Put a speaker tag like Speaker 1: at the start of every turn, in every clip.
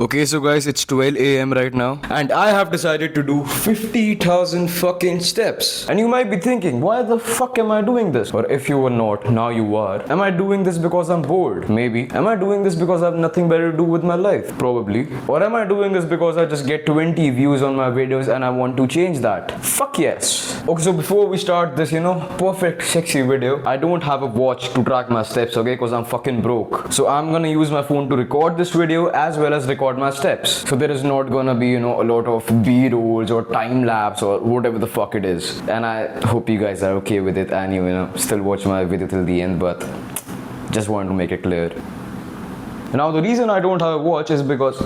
Speaker 1: Okay, so guys, it's 12 a.m. right now, and I have decided to do 50,000 fucking steps. And you might be thinking, why the fuck am I doing this? Or if you were not, now you are. Am I doing this because I'm bored? Maybe. Am I doing this because I have nothing better to do with my life? Probably. Or am I doing this because I just get 20 views on my videos and I want to change that? Fuck yes. Okay, so before we start this, perfect sexy video, I don't have a watch to track my steps, okay? Because I'm fucking broke. So I'm gonna use my phone to record this video as well as record my steps. So there is not gonna be, a lot of B-rolls or time lapse or whatever the fuck it is. And I hope you guys are okay with it and you still watch my video till the end, but just want to make it clear. Now the reason I don't have a watch is because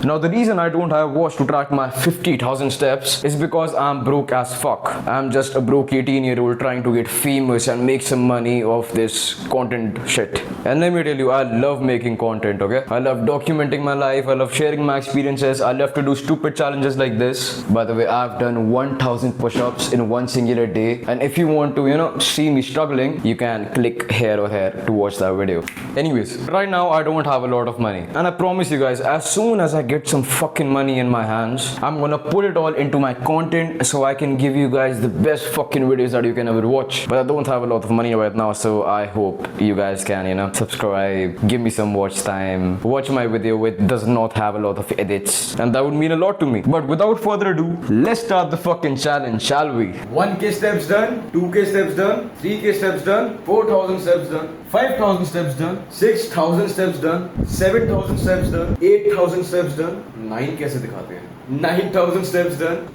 Speaker 1: to track my 50,000 steps is because I'm broke as fuck. I'm just a broke 18-year-old trying to get famous and make some money off this content shit. And let me tell you, I love making content, okay? I love documenting my life, I love sharing my experiences, I love to do stupid challenges like this. By the way, I've done 1,000 push-ups in one singular day. And if you want to, see me struggling, you can click here or here to watch that video. Anyways, right now I don't have a lot of money. And I promise you guys, as soon as I get some fucking money in my hands, I'm gonna put it all into my content so I can give you guys the best fucking videos that you can ever watch. But I don't have a lot of money right now, so I hope you guys can, subscribe, give me some watch time, watch my video which does not have a lot of edits, and that would mean a lot to me. But without further ado, let's start the fucking challenge, shall we? 1k steps done, 2k steps done, 3k steps done, 4,000 steps done, 5,000 steps done, 6,000 steps done, 7,000 steps done, 8,000 steps done, 9 कैसे दिखाते हैं, 9,000 steps done,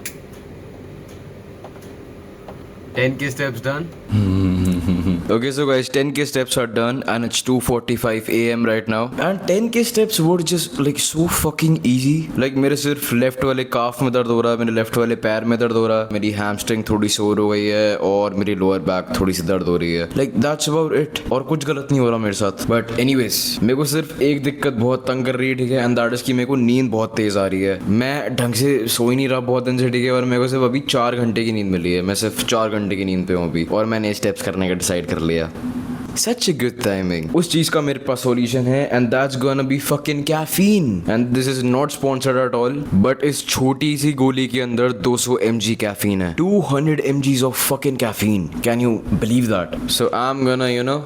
Speaker 1: 10k steps done. Okay, so guys, 10k steps are done and it's 2:45 a.m. right now. And 10k steps were just like so fucking easy. Like मेरे सिर्फ left वाले काफ में दर्द हो रहा है, मेरे लेफ्ट वाले पैर में दर्द हो रहा है, मेरी हैमस्ट्रिंग थोड़ी सोर हो गई है और मेरी लोअर बैक थोड़ी सी दर्द हो रही है. Like that's about it. और कुछ गलत नहीं हो रहा मेरे साथ. But anyways, मेरे को सिर्फ एक दिक्कत बहुत तंग कर रही है, ठीक है, and that is कि मेरे को नींद बहुत तेज आ रही है. मैं ढंग से सो ही नहीं रहा बहुत दिन से, ठीक है, और मेरे को सिर्फ अभी 4 घंटे की नींद मिली है. मैं सिर्फ 4 घंटे की नींद पे हूँ अभी और मैंने स्टेप्स करने का डिसाइड कर लिया. Such a good timing. उस चीज का मेरे पास सॉल्यूशन है and that's gonna be fucking caffeine. And this is not sponsored at all. But इस छोटी सी गोली के अंदर 200 mg caffeine है. 200 mgs of fucking caffeine. Can you believe that? So I'm gonna,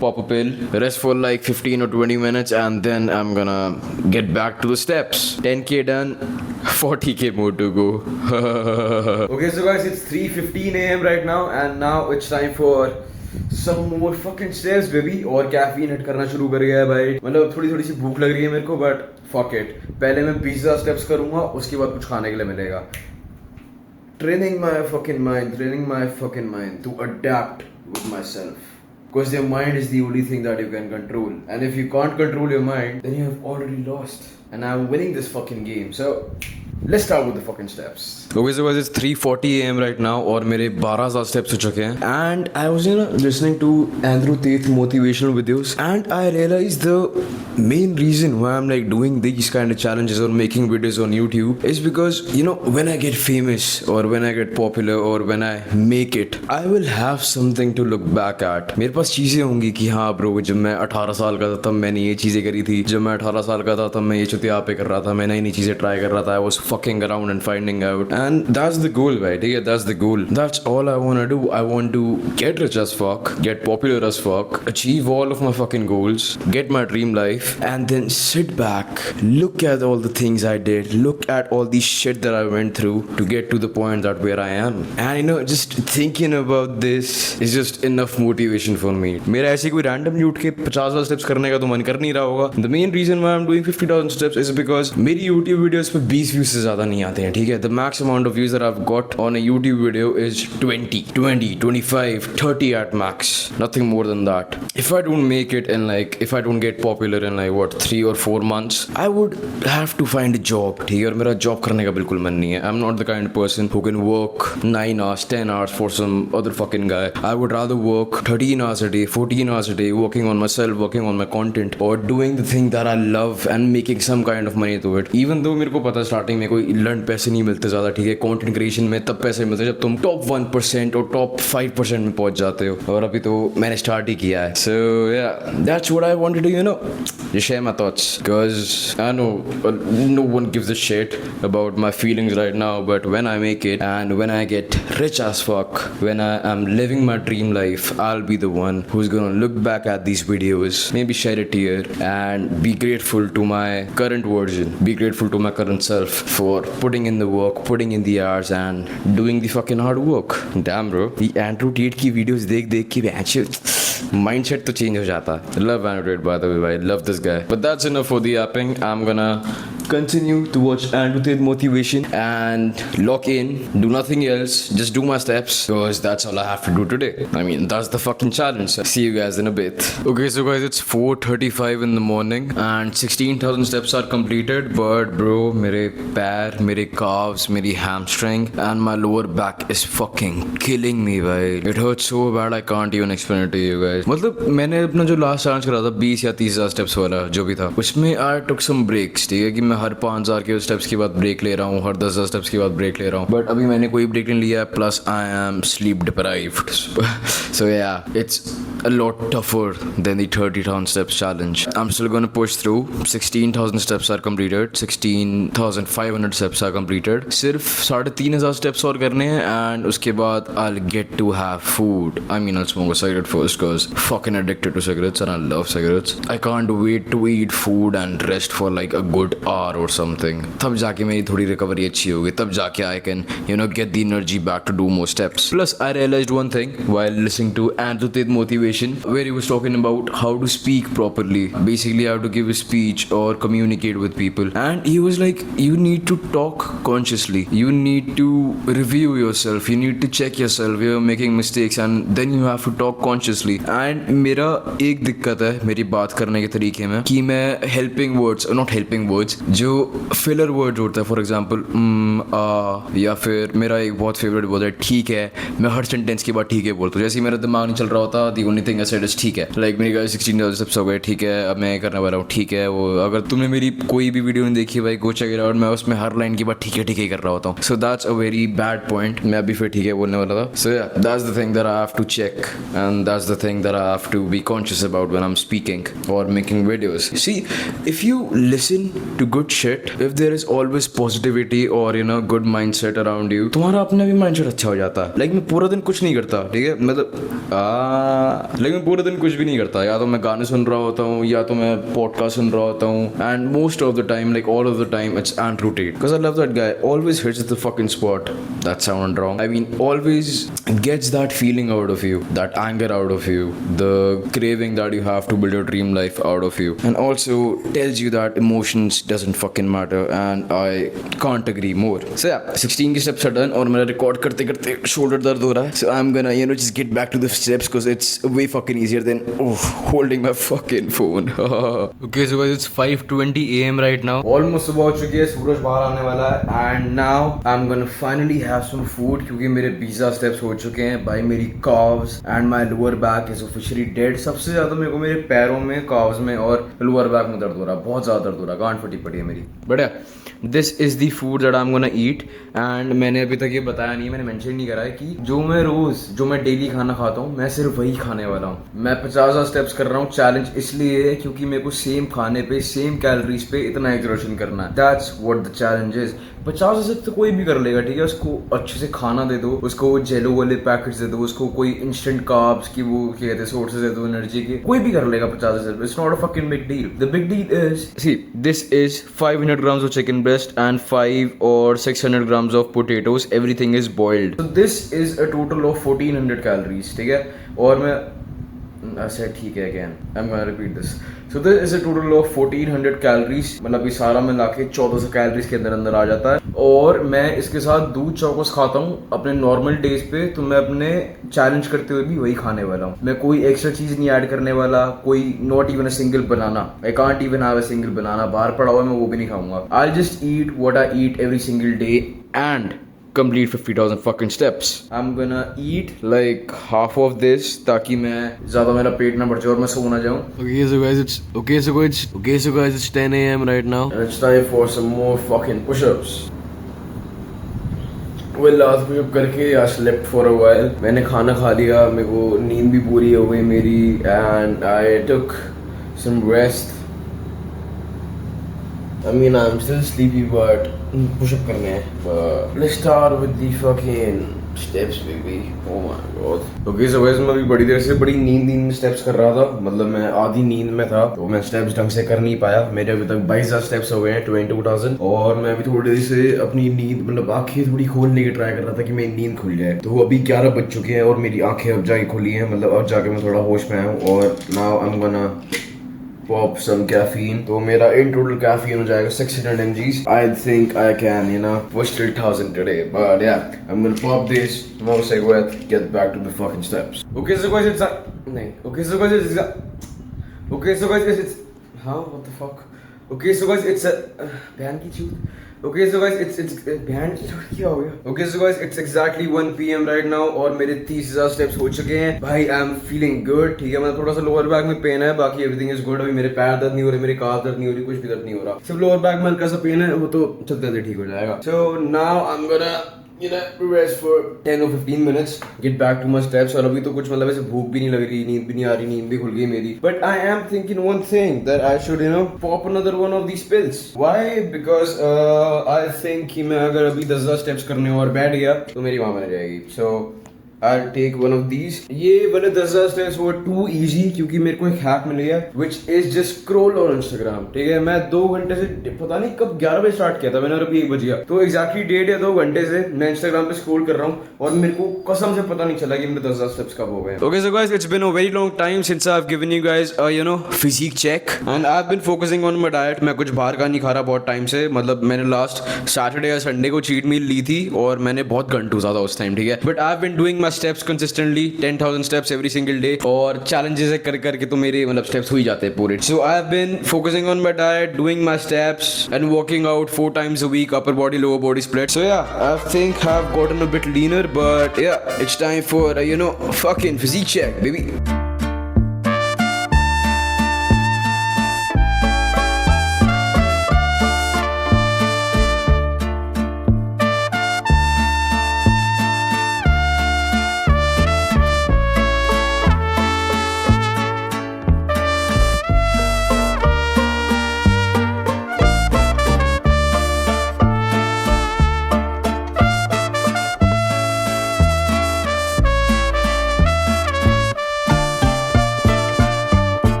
Speaker 1: pop a pill, rest for like 15 or 20 minutes, and then I'm gonna get back to the steps. 10k done, 40k more to go. Okay, so guys, it's 3:15 a.m. right now, and now it's time for some more fucking steps, baby. और caffeine hit करना शुरू कर गया है भाई. मतलब थोड़ी सी भूख लग रही है मेरे को, बट fuck it. पहले मैं पिज्जा स्टेप्स करूंगा, उसके बाद कुछ खाने के लिए मिलेगा. Training my fucking mind to adapt with myself. Because your mind is the only thing that you can control. And if you can't control your mind, then you have already lost. And I'm winning this fucking game. So, let's start with the fucking steps. Okay, so guys, it's 3:40 a.m. right now और मेरे 12,000 steps हो चुके हैं. And I was, listening to Andrew Tate motivational videos. And I realized the main reason why I'm like doing these kind of challenges or making videos on YouTube is because, when I get famous or when I get popular or when I make it, I will have something to look back at. मेरे पास चीज़ें होंगी कि हाँ bro, जब मैं 18 साल का था तब मैंने ये चीज़ें करी थी, जब मैं 18 साल का था तब मैं ये चुतिया पे कर रहा था, मैं नई नई चीज़ें ट्राई कर रहा था. I was fucking around and finding out. And that's the goal, right? Yeah, that's the goal. That's all I want to do. I want to get rich as fuck, get popular as fuck, achieve all of my fucking goals, get my dream life, and then sit back, look at all the things I did, look at all the shit that I went through to get to the point that where I am. And just thinking about this is just enough motivation for me. मेरा ऐसे कोई random उठ के 50,000 steps करने का तो मन कर नहीं रहा होगा. The main reason why I'm doing 50,000 steps is because मेरी YouTube videos पे 20 views से ज़्यादा नहीं आते हैं, ठीक है. The max amount of views that I've got on a YouTube video is 20, 25, 30 at max. Nothing more than that. If I don't make it in if I don't get popular in 3 or 4 months, I would have to find a job, ठीक है. और मेरा job करने का बिल्कुल मन नहीं है. I'm not the kind of person who can work 9 hours, 10 hours for some other fucking guy. I would rather work 13 hours a day, 14 hours a day, working on myself, working on my content, or doing the thing that I love and making some kind of money to it. Even though मेरे को पता starting में में कोई लंड पैसे नहीं मिलते ज़्यादा, ठीक है। कंटेंट क्रिएशन में तब पैसे मिलते हैं जब तुम टॉप 1% और टॉप 5% में पहुंच जाते हो, और अभी तो मैंने स्टार्ट ही किया है। So yeah that's what I wanted to just share my thoughts, because I know no one gives a shit about my feelings right now, but when I make it and when I get rich as fuck, when I am living my dream life, I'll be the one who's gonna look back at these videos, maybe shed a tear and be grateful to my current version, be grateful to my current self for putting in the work, putting in the hours and doing the fucking hard work. Damn bro, the Andrew Tate की videos देख के mindset तो change हो जाता है। Love Andrew Tate by the way, I love this guy. But that's enough for the yapping. I'm gonna continue to watch Andrew Tate motivation and lock in, do nothing else, just do my steps, because that's all I have to do today. I mean, that's the fucking challenge. See you guys in a bit. Okay, so guys, it's 4:35 in the morning and 16,000 steps are completed, but bro, मेरे पैर, मेरे calves, मेरी hamstring and my lower back is fucking killing me भाई. It hurts so bad I can't even explain it to you guys. मतलब मैंने अपना जो last challenge करा था 20 या 30,000 स्टेप्स वाला जो भी था, उसमें आई टुक सम ब्रेक्स, ठीक है, कि मैं हर 5,000 के स्टेप्स के बाद ब्रेक ले रहा हूँ, हर 10,000 स्टेप्स के बाद ब्रेक ले रहा हूँ, बट अभी मैंने कोई ब्रेक नहीं लिया, plus I am sleep deprived. So yeah it's a lot tougher than the 30,000 steps challenge. I'm still gonna push through. 16,000 steps are completed, 16,500 steps are completed. सिर्फ 3,500 steps और करने हैं and उसके बाद I'll get to have food. I mean, I'll smoke a cigarette first because fucking addicted to cigarettes and I love cigarettes. I can't wait to eat food and rest for like a good hour or something. तब जाके मेरी थोड़ी recovery अच्छी होगी, तब जाके I can get the energy back to do more steps. Plus I realized one thing while listening to Andrew Tate motivation, where he was talking about how to speak properly, basically how to give a speech or communicate with people, and he was like, you need to talk consciously, you need to review yourself, you need to check yourself, you're making mistakes and then you have to talk consciously. And मेरा एक दिक्कत है मेरी बात करने के तरीके में कि मैं helping words, not helping words, जो filler words होता है, फॉर एग्जाम्पल या फिर मेरा एक बहुत फेवरेट वर्ड है ठीक है, मैं हर सेंटेंस के बाद ठीक है बोलता हूँ, जैसे मेरा दिमाग नहीं चल रहा होता, the only thing I said is ठीक है, लाइक मेरी गाइस 16,000 स्टेप्स हो गए, ठीक है, अब मैं करने वाला हूँ, ठीक है। वो अगर तुमने मेरी कोई भी वीडियो नहीं देखी भाई, गो चेक इट आउट, मैं उसमें हर लाइन के बाद ठीक है कर रहा होता हूँ, so that's a very bad point, मैं अभी फिर ठीक है बोलने वाला था। So yeah that's the thing that I have to check and that's the thing that I have to be conscious about when I am speaking और making videos. See, if you listen to good shit, if there is always positivity और good mindset around you, तुम्हारा अपना भी mindset अच्छा हो जाता है। Like मैं पूरा दिन कुछ नहीं करता, ठीक है, मतलब लेकिन पूरे दिन कुछ भी नहीं करता, या तो मैं गाने सुन रहा होता हूँ या तो मैं पॉडकास्ट सुन रहा होता हूँ, and most of the time, like all of the time, it's Andrew Tate, because I love that guy, always hits the fucking spot. That sounded wrong, I mean always gets that feeling out of you, that anger out of you, the craving that you have to build your dream life out of you, and also tells you that emotions doesn't fucking matter, and I can't agree more. So yeah, 16 के steps are done और मेरा record करते करते shoulder दर्द हो रहा है, so I'm gonna just get back to the steps because it's way fucking easier than holding my fucking phone. Okay, so guys, it's 5:20 AM right now. Almost सुबह हो चुकी है, सूरज बाहर आने वाला है, and now I'm gonna finally have some food क्योंकि मेरे पिज़्ज़ा steps हो चुके हैं भाई, मेरी calves and my lower back is officially dead. सबसे ज़्यादा मेरे को मेरे पैरों में, calves में और lower back में दर्द हो रहा है, बहुत ज़्यादा दर्द हो रहा है, गांठ फटी पड़ी है मेरी। बढ़िया, this is the food that I am gonna eat, and मैंने अभी तक ये बताया नहीं, मैंने मेंशन नहीं करा है कि जो मैं डेली खाना खाता हूँ, मैं सिर्फ वही खाने वाला हूँ। मैं 50,000 स्टेप्स कर रहा हूँ, चैलेंज इसलिए है क्योंकि मेरे को सेम खाने पे, सेम कैलोरीज पे इतना एक्सर्शन करना है, that's what the challenge is. 50 से तो कोई भी कर लेगा, ठीक है, उसको अच्छे से खाना दे दो, उसको जेलो वाले पैकेट्स दे दो, उसको कोई इंस्टेंट कार्ब्स की वो क्या कहते हैं सोर्सेज दे दो एनर्जी के, कोई भी कर लेगा 50 से। It's not a fucking big deal. The big deal is, see, this is 500 grams of chicken breast and 5 or 600 grams of potatoes, everything is boiled, so this is a total of 1400 calories, ठीक है। और मैं ऐसे ठीक है, again I am gonna repeat this, so this is a total of 1400 calories, मतलब ये सारा मिला के 1400 कैलोरीज के अंदर आ जाता है। और मैं इसके साथ दूध चौकोस खाता हूँ अपने नॉर्मल डेज पे, तो मैं अपने चैलेंज करते हुए भी वही खाने वाला हूँ, मैं कोई एक्स्ट्रा चीज नहीं ऐड करने वाला, कोई not even a single banana, I can't even have a single banana, बाहर पड़ा हुआ है, मैं वो भी नहीं खाऊंगा। I just eat what I eat every single day and complete 50,000 fucking steps. I'm gonna eat like half of this ताकि मैं ज़्यादा मेरा पेट ना बढ़ जाए और मैं सो ना जाऊँ। Okay, so guys, it's 10 AM right now. And it's time for some more fucking push-ups. Well last pushup करके I slept for a while. मैंने खाना खा लिया, मेरे को नींद भी पूरी हो गई मेरी, and I took some rest. I mean, I'm still sleepy, but push-up करने हैं. But let's start with the fucking steps, baby. Oh my god. Okay, so guys, मैं अभी बड़ी देर से बड़ी नींद में steps कर रहा था. मतलब मैं आधी नींद में था, तो मैं steps ढंग से कर नहीं पाया. मेरे अभी तक 22,000 steps हो गए हैं, 22,000. और मैं अभी थोड़ी देर से अपनी नींद मतलब आंखें थोड़ी खोलने की ट्राई कर रहा था कि मेरी नींद खुल जाए. तो अभी 11 बज चुके हैं और मेरी आंखें अब जाके खुली हैं. मतलब अब जाके मैं थोड़ा होश में आया हूँ. और now I'm gonna pop some caffeine. तो मेरा in total caffeine हो जाएगा 600 mgs. I think I can, push 3,000 today. But yeah, I'm gonna pop this. Tomorrow say what? Get back to the fucking steps. Okay, so guys, how? What the fuck? Okay, so guys, it's a band की चूत. Okay, so guys, it's band की चूत क्या हो गया? Okay, so guys, it's exactly 1 PM right now और मेरे 30,000 steps हो चुके हैं. भाई, I'm feeling good. ठीक है, मतलब थोड़ा सा लोअर बैक में पेन है, बाकी everything is good. अभी मेरे पैर दर्द नहीं हो रहे, मेरे काफ दर्द नहीं हो रही, कुछ भी दर्द नहीं हो रहा. सिर्फ लोअर बैक में हल्का सा पेन है, वो तो चलते ठीक हो जाएगा. So now I'm gonna rest for 10 or 15 minutes, get back to my steps. और अभी तो कुछ मतलब ऐसे भूख भी नहीं लग रही, नींद भी नहीं आ रही, नींद भी खुल गई मेरी. But I am thinking one thing that I should pop another one of these pills. Why? Because I think कि मैं अगर अभी 10,000 steps करने और बैठ गया तो मेरी माँ बन जाएगी. So I'll take one of these. ये वाले 10,000 steps were too easy क्योंकि मेरे को एक हैक मिल गया which is just scroll on Instagram. ठीक है, मैं 2 घंटे से पता नहीं कब 11 बजे स्टार्ट किया था मैंने और अभी 1 बज गया. तो exactly 1.5 या 2 घंटे से मैं Instagram पे scroll कर रहा हूँ और मेरे को कसम से पता नहीं चला कि मेरे 10,000 steps कब हो गए. Okay, so guys, it's been a very long time since I've given you guys a physique check and I've been focusing on my diet. मैं कुछ बाहर का नहीं खा रहा बहुत टाइम से. मतलब मैंने लास्ट सैटरडे या संडे को चीट मील ली थी और मैंने बहुत घंटूसा था उस टाइम. ठीक है, but I've been doing my steps consistently 10,000 steps every single day और challenges कर करके तो मेरे मतलब steps हो ही जाते हैं पूरे. So I've been focusing on my diet, doing my steps and working out 4 times a week, upper body lower body split. So yeah, I think I've gotten a bit leaner, but yeah, it's time for fucking physique check, baby.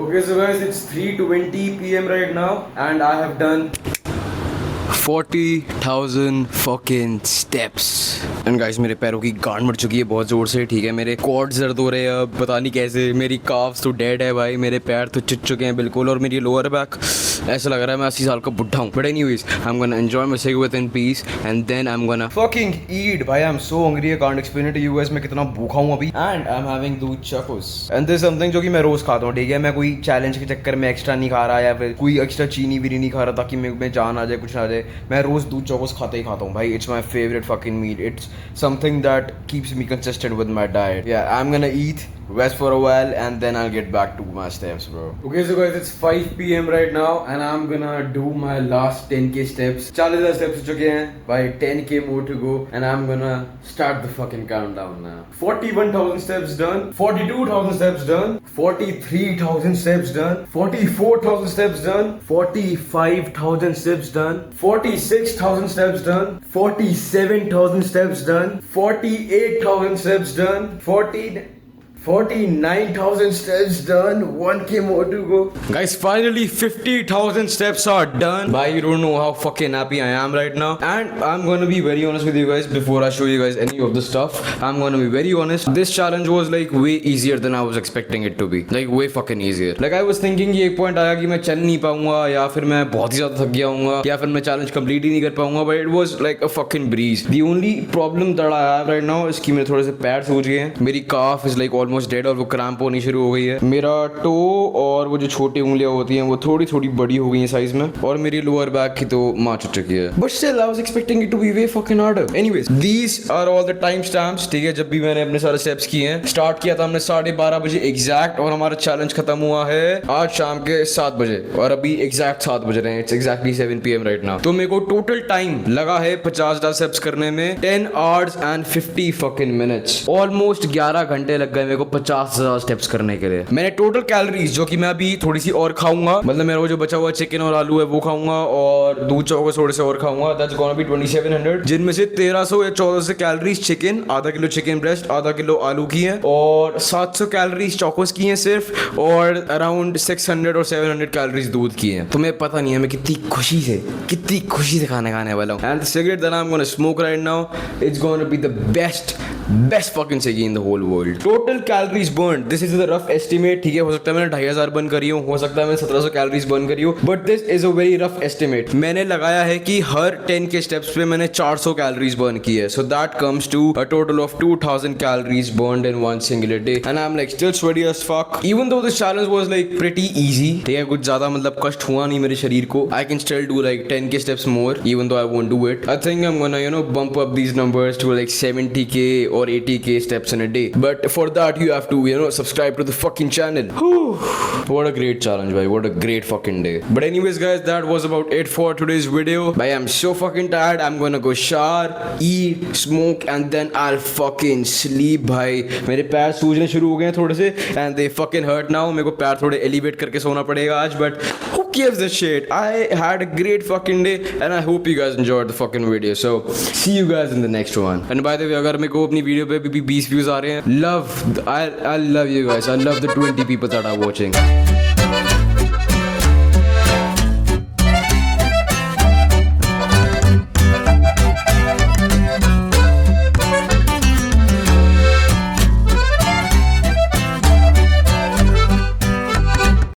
Speaker 1: Okay, so guys, it's 3:20 PM right now and I have done 40,000 fucking steps. And guys, मेरे पैरों की गांड मर चुकी है बहुत जोर से. ठीक है, मेरे क्वाड्स दर्द हो रहे हैं अब पता नहीं कैसे. मेरी काफ्स तो डेड है भाई, मेरे पैर तो चिट चुके हैं बिल्कुल और मेरी लोअर बैक ऐसा लग रहा है मैं 80 साल का बुढ़ा हूँ. But anyways, I am gonna enjoy my cigarette in peace and then I'm gonna fucking eat. भाई, I'm so hungry, I can't explain it to you guys. मैं कितना भूखा हूँ अभी. And I'm having दूध चकोस. And this is something जो कि मैं रोज खाता हूँ. ठीक है, मैं कोई चैलेंज के चक्कर में एक्स्ट्रा नहीं खा रहा या फिर कोई एक्स्ट्रा चीनी वीनी नहीं खा रहा ताकि मैं जान आ जाए कुछ आ जाए. मैं रोज दूध चकोस खाता ही खाता हूँ भाई. It's my favorite fucking meal. It's something that keeps me consistent with my diet. Yeah, I'm gonna eat, rest for a while and then I'll get back to my steps, bro. Okay, so guys, it's 5 PM right now and I'm gonna do my last 10k steps. 40,000 steps हो चुके हैं भाई, 10k more to go and I'm gonna start the fucking countdown now. 41,000 steps done, 42,000 steps done, 43,000 steps done, 44,000 steps done, 45,000 steps done, 46,000 steps done, 47,000 steps done, 48,000 steps done, 49,000 steps done, 1k more to go. Guys, finally 50,000 steps are done. Bhai, you don't know how fucking happy I am right now. And I'm gonna be very honest with you guys before I show you guys any of the stuff. I'm gonna be very honest. This challenge was like way easier than I was expecting it to be. Like way fucking easier. Like I was thinking ये एक point आया कि मैं चल नहीं पाऊंगा या फिर मैं बहुत ही ज़्यादा थक गया हूँगा या फिर मैं challenge complete ही नहीं कर पाऊंगा. But it was like a fucking breeze. The only problem that I have right now is कि मेरे थोड़े से पैर सूज गए हैं. मेरी calf is like almost dead और वो क्रैम्प होनी शुरू हो गई है. मेरा टो और वो जो छोटी उंगलियां होती हैं वो थोड़ी थोड़ी बड़ी हो गई हैं साइज में और मेरी लोअर बैक की तो मार चुकी है. But still I was expecting it to be way fucking harder. Anyways these are all the time stamps. ठीक है, जब भी मैंने अपने सारे स्टेप्स किए हैं. स्टार्ट किया था हमने 12:30 बजे एग्जैक्ट और हमारा चैलेंज खत्म हुआ है आज शाम के 7 बजे और अभी एग्जैक्ट 7 बज रहे हैं. It's exactly 7 PM right now. तो मेरे को टोटल टाइम लगा है 50 स्टेप्स करने में 10 hours and 50 fucking minutes. Almost 11 घंटे लग गए मेरे को 50,000 स्टेप्स करने के लिए. मैंने टोटल कैलोरीज जो कि मैं अभी थोड़ी सी और खाऊंगा, मतलब मेरा वो जो बचा हुआ चिकन और आलू है वो खाऊंगा और दूध चौके थोड़े से और खाऊंगा. दैट्स गोना बी 2700, जिनमें से 1300 या 1400 कैलोरीज चिकन, आधा किलो चिकन ब्रेस्ट, आधा किलो आलू की है और 700 कैलोरीज चौकोस की हैं सिर्फ और अराउंड 600 और 700 कैलोरीज दूध की हैं. तुम्हें पता नहीं है मैं कितनी खुशी से खाने वाला हूँ. And the cigarette that I am gonna smoke right now, it's gonna be the best fucking cigarette in the whole world. Total calories burned, this is the rough estimate. ठीक है, हो सकता है मैंने 2500 बर्न करी हो सकता है मैंने 1700 कैलोरीज बर्न करी हो, but this is a very rough estimate. मैंने लगाया है कि हर 10 के स्टेप्स पे मैंने 400 कैलोरीज बर्न की है. So that comes to a total of 2000 calories burned in one single day and I am like still sweaty as fuck. Even though this challenge was like pretty easy. ठीक है, कुछ ज्यादा मतलब कष्ट हुआ नहीं मेरे शरीर को. I can still do like 10 k steps more even though I won't do it. I think I am gonna bump up these numbers to like 70k or 80k steps in a day, but for that you have to subscribe to the fucking channel. What a great challenge, bhai. What a great fucking day. But anyways guys, that was about it for today's video. Bhai, I'm so fucking tired. I'm gonna go shower, eat, smoke and then I'll fucking sleep. bhai, मेरे पैर सूजने शुरू हो गए हैं थोड़े से and they fucking hurt now. मेरे को पैर थोड़े elevate करके सोना पड़ेगा आज, but who gives a shit? I had a great fucking day and I hope you guys enjoyed the fucking video. So see you guys in the next one. And by the way, अगर मेरे को अपनी video पे भी 20 views आ रहे हैं, I love you guys. I love the 20 people that are watching.